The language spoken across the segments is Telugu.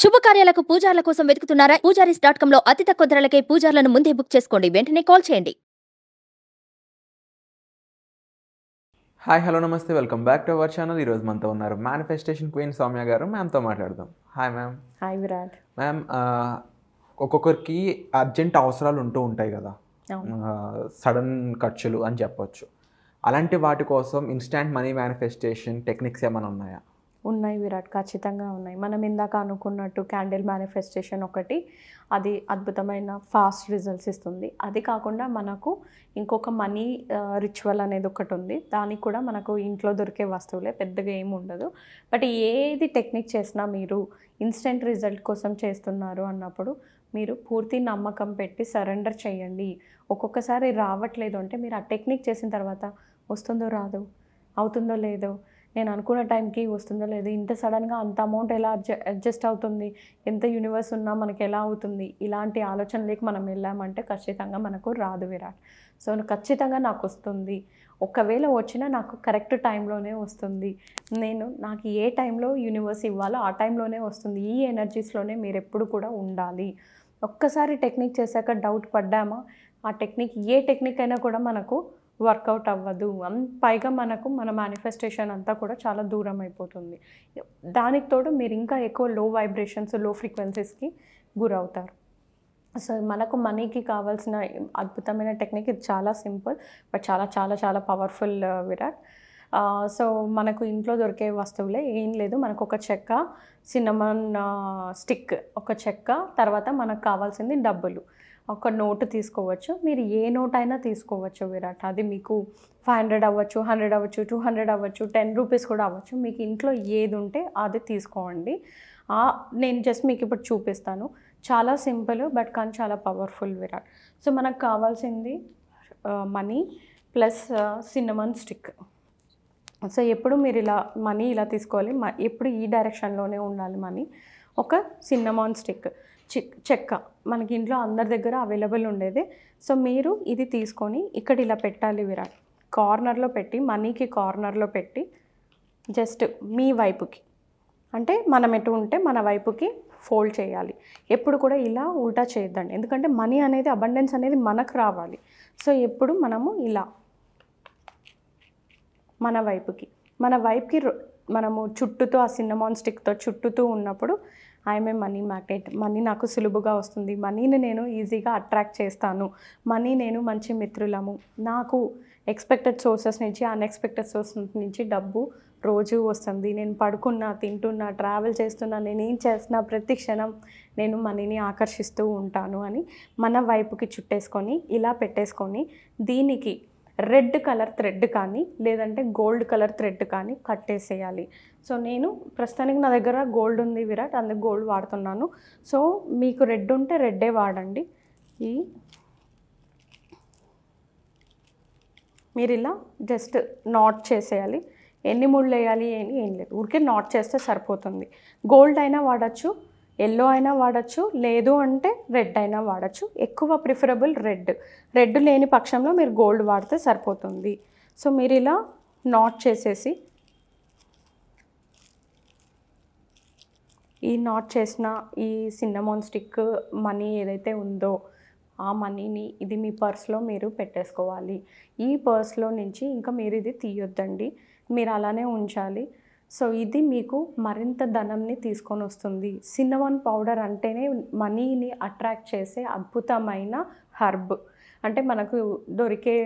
శుభకార్యాలకు పూజార్ల కోసం వెతుకుతున్నారా? పూజారీస్.com లో అతి తక్కువ ధరలకే పూజార్లను ముందే బుక్ చేసుకోండి. వెంటనే కాల్ చేయండి. హాయ్ హలో నమస్తే welcome back to our channel. ఈరోజు మనతో ఉన్నారు మేనిఫెస్టేషన్ క్వీన్ సౌమ్య గారు. మ్యామ్తో మాట్లాడదాం. Hi ma'am. Hi Virat. Ma'am, ఒక్కొక్కరికి అర్జెంట్ అవసరాలు ఉంటూ ఉంటాయి కదా, సడన్ ఖర్చులు అని చెప్పొచ్చు. అలాంటి వాటి కోసం ఇన్స్టాంట్ మనీ మేనిఫెస్టేషన్ టెక్నిక్స్ ఏమైనా ఉన్నాయా? ఉన్నాయి విరాట్, ఖచ్చితంగా ఉన్నాయి. మనం ఇందాక అనుకున్నట్టు క్యాండిల్ మేనిఫెస్టేషన్ ఒకటి, అది అద్భుతమైన ఫాస్ట్ రిజల్ట్స్ ఇస్తుంది. అది కాకుండా మనకు ఇంకొక మనీ రిచువల్ అనేది ఒకటి ఉంది. దానికి కూడా మనకు ఇంట్లో దొరికే వస్తువులే, పెద్దగా ఏమి ఉండదు. బట్ ఏది టెక్నిక్ చేసినా మీరు ఇన్స్టెంట్ రిజల్ట్ కోసం చేస్తున్నారు అన్నప్పుడు మీరు పూర్తి నమ్మకం పెట్టి సరెండర్ చేయండి. ఒక్కొక్కసారి రావట్లేదు అంటే మీరు ఆ టెక్నిక్ చేసిన తర్వాత వస్తుందో రాదో, అవుతుందో లేదో, నేను అనుకున్న టైంకి వస్తుందో లేదు, ఇంత సడన్గా అంత అమౌంట్ ఎలా అడ్జస్ట్ అవుతుంది, ఎంత యూనివర్స్ ఉన్నా మనకి ఎలా అవుతుంది, ఇలాంటి ఆలోచనలకి మనం వెళ్ళామంటే ఖచ్చితంగా మనకు రాదు విరాట్. సో ఖచ్చితంగా నాకు వస్తుంది, ఒకవేళ వచ్చినా నాకు కరెక్ట్ టైంలోనే వస్తుంది, నాకు ఏ టైంలో యూనివర్స్ ఇవ్వాలో ఆ టైంలోనే వస్తుంది. ఈ ఎనర్జీస్లోనే మీరు ఎప్పుడు కూడా ఉండాలి. ఒక్కసారి టెక్నిక్ చేశాక డౌట్ పడ్డామా, ఆ టెక్నిక్ ఏ టెక్నిక్ అయినా కూడా మనకు వర్కౌట్ అవ్వదు. పైగా మన మేనిఫెస్టేషన్ అంతా కూడా చాలా దూరం అయిపోతుంది. దానికి తోడు మీరు ఇంకా ఎక్కువ లో వైబ్రేషన్స్, లో ఫ్రీక్వెన్సీస్కి గురవుతారు. సో మనకు మనీకి కావాల్సిన అద్భుతమైన టెక్నిక్ ఇది. చాలా సింపుల్ బట్ చాలా చాలా చాలా పవర్ఫుల్ విరాట్. సో మనకు ఇంట్లో దొరికే వస్తువులే, ఏం లేదు. మనకు ఒక చెక్క, సిన్నమన్ స్టిక్, ఒక చెక్క, తర్వాత మనకు కావాల్సింది డబ్బులు. ఒక నోటు తీసుకోవచ్చు, మీరు ఏ నోట్ అయినా తీసుకోవచ్చు విరాట్. అది మీకు 500 అవ్వచ్చు, 100 అవ్వచ్చు, 200 అవ్వచ్చు, 10 రూపీస్ కూడా అవ్వచ్చు. మీకు ఇంట్లో ఏది ఉంటే అది తీసుకోండి. నేను జస్ట్ మీకు ఇప్పుడు చూపిస్తాను. చాలా సింపుల్ బట్ కానీ చాలా పవర్ఫుల్ విరాట్. సో మనకు కావాల్సింది money plus cinnamon stick. So ఎప్పుడు మీరు మనీ ఇలా తీసుకోవాలి, ఎప్పుడు ఈ డైరెక్షన్లోనే ఉండాలి మనీ. ఒక సిన్నమాన్ స్టిక్, చెక్క మనకి ఇంట్లో అందరి దగ్గర అవైలబుల్ ఉండేది. సో మీరు ఇది తీసుకొని ఇక్కడ ఇలా పెట్టాలి విరాట్. కార్నర్లో పెట్టి, మనీకి కార్నర్లో పెట్టి జస్ట్ మీ వైపుకి, అంటే మనం ఎటు ఉంటే మన వైపుకి ఫోల్డ్ చేయాలి. ఎప్పుడు కూడా ఇలా ఉల్టా చేయొద్దండి, ఎందుకంటే మనీ అనేది, అబండెన్స్ అనేది మనకు రావాలి. సో ఎప్పుడు మనము ఇలా మన వైపుకి మనము చుట్టూతో, ఆ సిన్నమాన్ స్టిక్తో చుట్టూతూ ఉన్నప్పుడు I'm a money magnet, money నాకు సులువుగా వస్తుంది, మనీని నేను ఈజీగా అట్రాక్ట్ చేస్తాను, మనీ నేను మంచి మిత్రులము, నాకు ఎక్స్పెక్టెడ్ సోర్సెస్ నుంచి, అన్ఎక్స్పెక్టెడ్ సోర్సెస్ నుంచి డబ్బు రోజు వస్తుంది, నేను పడుకున్నా, తింటున్నా, ట్రావెల్ చేస్తున్నా, నేనేం చేస్తున్నా ప్రతి క్షణం నేను మనీని ఆకర్షిస్తూ ఉంటాను అని మన వైపుకి చుట్టేసుకొని ఇలా పెట్టేసుకొని, దీనికి రెడ్ కలర్ థ్రెడ్ కానీ లేదంటే గోల్డ్ కలర్ థ్రెడ్ కానీ కట్టేసేయాలి. సో నేను ప్రస్తుతానికి నా దగ్గర గోల్డ్ ఉంది విరాట్, అందుకు గోల్డ్ వాడుతున్నాను. సో మీకు రెడ్ ఉంటే రెడ్డే వాడండి. మీరు ఇలా జస్ట్ నాట్ చేసేయాలి. ఎన్ని ముళ్ళు వేయాలి ఏం లేదు, ఊరికే నాట్ చేస్తే సరిపోతుంది. గోల్డ్ అయినా వాడచ్చు, ఎల్లో అయినా వాడచ్చు, లేదు అంటే రెడ్ అయినా వాడచ్చు. ఎక్కువ ప్రిఫరబుల్ రెడ్ లేని పక్షంలో మీరు గోల్డ్ వాడితే సరిపోతుంది. సో మీరు ఇలా నాట్ చేసేసి, ఈ నాట్ చేసిన ఈ సిన్నమాన్ స్టిక్ మనీ ఏదైతే ఉందో ఆ మనీని ఇది మీ పర్స్లో మీరు పెట్టేసుకోవాలి. ఈ పర్స్లో నుంచి ఇంకా మీరు ఇది తీయొద్దండి, మీరు అలానే ఉంచాలి. సో ఇది మీకు మరింత ధనంని తీసుకొని వస్తుంది. సిన్నమన్ పౌడర్ అంటేనే మనీని అట్రాక్ట్ చేసే అద్భుతమైన హర్బ్. అంటే మనకు దొరికే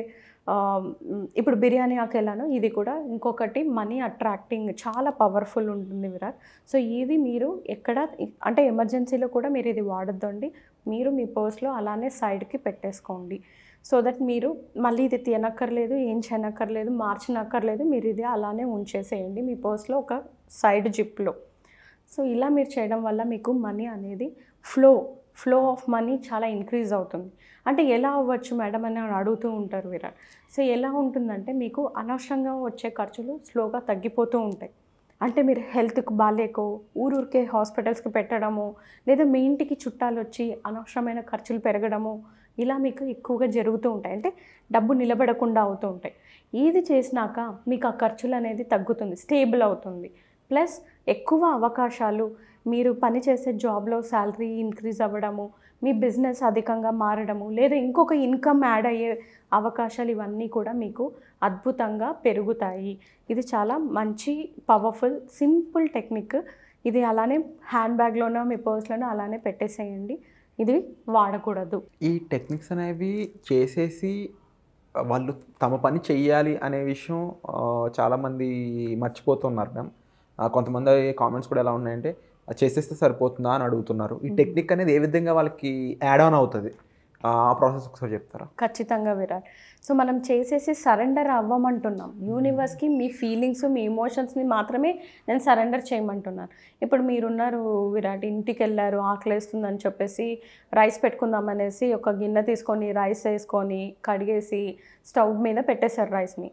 ఇప్పుడు బిర్యానీ ఆకు ఎలానో ఇది కూడా ఇంకొకటి మనీ అట్రాక్టింగ్, చాలా పవర్ఫుల్ ఉంటుంది విరాట్. సో ఇది మీరు ఎక్కడ, అంటే ఎమర్జెన్సీలో కూడా మీరు ఇది వాడొద్దండి, మీరు మీ పర్స్లో అలానే సైడ్కి పెట్టేసుకోండి. సో దట్ మీరు మళ్ళీ ఇది తీయనక్కర్లేదు, ఏం చేయనక్కర్లేదు, మార్చనక్కర్లేదు, మీరు ఇది అలానే ఉంచేసేయండి మీ పర్స్లో ఒక సైడ్ జిప్లో. సో ఇలా మీరు చేయడం వల్ల మీకు మనీ అనేది ఫ్లో ఆఫ్ మనీ చాలా ఇంక్రీజ్ అవుతుంది. అంటే ఎలా అవ్వచ్చు మేడం అని అడుగుతూ ఉంటారు విరాట్. సో ఎలా ఉంటుందంటే మీకు అనవసరంగా వచ్చే ఖర్చులు స్లోగా తగ్గిపోతూ ఉంటాయి. అంటే మీరు హెల్త్కి బాగాలేకో ఊరూరికే హాస్పిటల్స్కి పెట్టడము, లేదా మీ ఇంటికి చుట్టాలు వచ్చి అనవసరమైన ఖర్చులు పెరగడము, ఇలా మీకు ఎక్కువగా జరుగుతూ ఉంటాయి. అంటే డబ్బు నిలబడకుండా అవుతూ ఉంటాయి. ఇది చేసినాక మీకు ఆ ఖర్చులు అనేది తగ్గుతుంది, స్టేబుల్ అవుతుంది. ప్లస్ ఎక్కువ అవకాశాలు, మీరు పని చేసే జాబ్లో శాలరీ ఇంక్రీజ్ అవ్వడము, మీ బిజినెస్ అధికంగా మారడము, లేదా ఇంకొక ఇన్కమ్ యాడ్ అయ్యే అవకాశాలు ఇవన్నీ కూడా మీకు అద్భుతంగా పెరుగుతాయి. ఇది చాలా మంచి పవర్ఫుల్ సింపుల్ టెక్నిక్. ఇది అలానే హ్యాండ్ బ్యాగ్లోనో మీ పర్స్లోనో అలానే పెట్టేసేయండి. ఇది వాడకూడదు. ఈ టెక్నిక్స్ అనేవి చేసేసి వాళ్ళు తమ పని చెయ్యాలి అనే విషయం చాలామంది మర్చిపోతున్నారు మ్యామ్. కొంతమంది కామెంట్స్ కూడా ఎలా ఉన్నాయంటే చేసేస్తే సరిపోతుందా అని అడుగుతున్నారు. ఈ టెక్నిక్ అనేది ఏ విధంగా వాళ్ళకి యాడ్ ఆన్ అవుతుంది, ఆ ప్రాసెస్ ఒకసారి చెప్తారా? ఖచ్చితంగా విరాట్. సో మనం చేసేసి సరెండర్ అవ్వమంటున్నాం యూనివర్స్కి. మీ ఫీలింగ్స్, మీ ఎమోషన్స్ని మాత్రమే నేను సరెండర్ చేయమంటున్నాను. ఇప్పుడు మీరున్నారు విరాట్, ఇంటికి వెళ్ళారు, ఆకలేస్తుందని చెప్పేసి రైస్ పెట్టుకుందాం అనేసి ఒక గిన్నె తీసుకొని రైస్ వేసుకొని కడిగేసి స్టవ్ మీద పెట్టేశారు రైస్ని.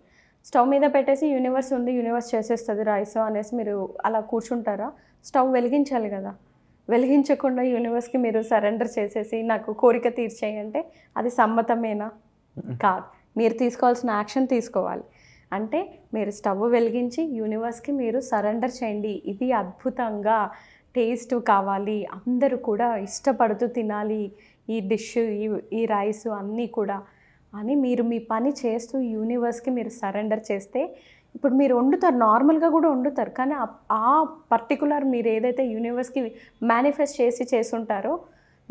స్టవ్ మీద పెట్టేసి యూనివర్స్ ఉంది, యూనివర్స్ చేసేస్తుంది రైస్ అనేసి మీరు అలా కూర్చుంటారా? స్టవ్ వెలిగించాలి కదా. వెలిగించకుండా యూనివర్స్కి మీరు సరెండర్ చేసేసి నాకు కోరిక తీర్చేయంటే అది సమ్మతమేనా? కాదు. మీరు తీసుకోవాల్సిన యాక్షన్ తీసుకోవాలి. అంటే మీరు స్టవ్ వెలిగించి యూనివర్స్కి మీరు సరెండర్ చేయండి. ఇది అద్భుతంగా టేస్ట్ కావాలి, అందరూ కూడా ఇష్టపడుతూ తినాలి ఈ డిష్, ఈ రైస్ అన్నీ కూడా అని మీరు మీ పని చేస్తూ యూనివర్స్కి మీరు సరెండర్ చేస్తే, ఇప్పుడు మీరు వండుతారు, నార్మల్గా కూడా వండుతారు, కానీ ఆ పర్టికులర్ మీరు ఏదైతే యూనివర్స్కి మేనిఫెస్ట్ చేస్తుంటారో,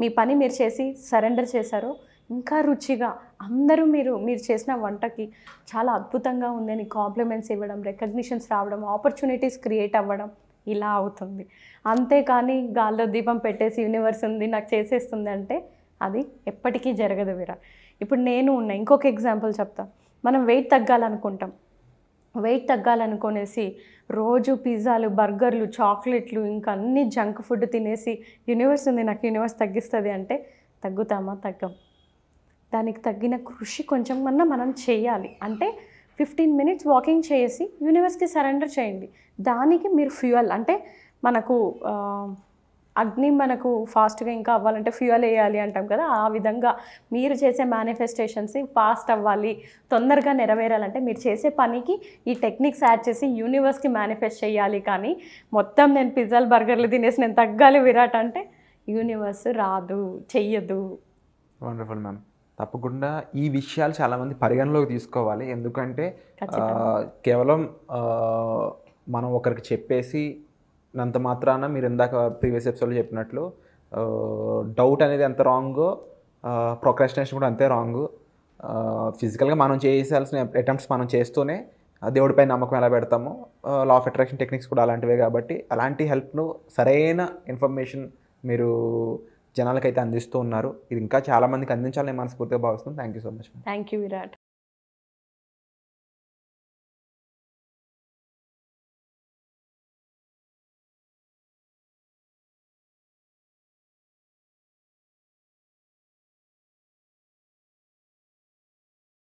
మీ పని మీరు చేసి సరెండర్ చేశారో, ఇంకా రుచిగా అందరూ మీరు చేసిన వంటకి చాలా అద్భుతంగా ఉందని కాంప్లిమెంట్స్ ఇవ్వడం, రికగ్నిషన్స్ రావడం, ఆపర్చునిటీస్ క్రియేట్ అవ్వడం ఇలా అవుతుంది. అంతేకాని గాల్లో దీపం పెట్టేసి యూనివర్స్ ఉంది నాకు చేసేస్తుంది అంటే అది ఎప్పటికీ జరగదు విరా. ఇప్పుడు నేను ఇంకొక ఎగ్జాంపుల్ చెప్తా. మనం వెయిట్ తగ్గాలనుకుంటాం. వెయిట్ తగ్గాలనుకునేసి రోజు పిజ్జాలు, బర్గర్లు, చాక్లెట్లు ఇంకా అన్ని జంక్ ఫుడ్ తినేసి యూనివర్స్ ఉంది నాకు యూనివర్స్ తగ్గిస్తుంది అంటే తగ్గుతామా? తగ్గం. దానికి తగ్గిన కృషి కొంచెం కన్నా మనం చేయాలి. అంటే 15 minutes వాకింగ్ చేసి యూనివర్స్కి సరెండర్ చేయండి. దానికి మీరు ఫ్యూయల్, అంటే మనకు అగ్ని మనకు ఫాస్ట్గా ఇంకా అవ్వాలంటే ఫ్యూయల్ వేయాలి అంటాం కదా, ఆ విధంగా మీరు చేసే మేనిఫెస్టేషన్స్ ఫాస్ట్ అవ్వాలి, తొందరగా నెరవేరాలంటే మీరు చేసే పనికి ఈ టెక్నిక్స్ యాడ్ చేసి యూనివర్స్కి మేనిఫెస్ట్ చేయాలి. కానీ మొత్తం నేను పిజ్జాలు, బర్గర్లు తినేసి నేను తగ్గాలి విరాట్ అంటే యూనివర్స్ రాదు, చెయ్యదు. Wonderful ma'am. తప్పకుండా ఈ విషయాలు చాలామంది పరిగణలోకి తీసుకోవాలి. ఎందుకంటే కేవలం మనం ఒకరికి చెప్పేసి నంత మాత్రాన మీరు ఇందాక ప్రీవియస్ ఎపిసోడ్లో చెప్పినట్లు డౌట్ అనేది ఎంత రాంగో, ప్రొక్రాస్టినేషన్ కూడా అంతే రాంగ్. ఫిజికల్గా మనం చేయాల్సిన అటెంప్ట్స్ మనం చేస్తూనే దేవుడిపై నమ్మకం ఎలా పెడతామో, లా ఆఫ్ అట్రాక్షన్ టెక్నిక్స్ కూడా అలాంటివే. కాబట్టి అలాంటి హెల్ప్ను, సరైన ఇన్ఫర్మేషన్ మీరు జనాలకైతే అందిస్తూ ఉన్నారు. ఇది ఇంకా చాలామందికి అందించాలని మనస్ఫూర్తిగా భావిస్తున్నాను. Thank you so much. Thank you Virat.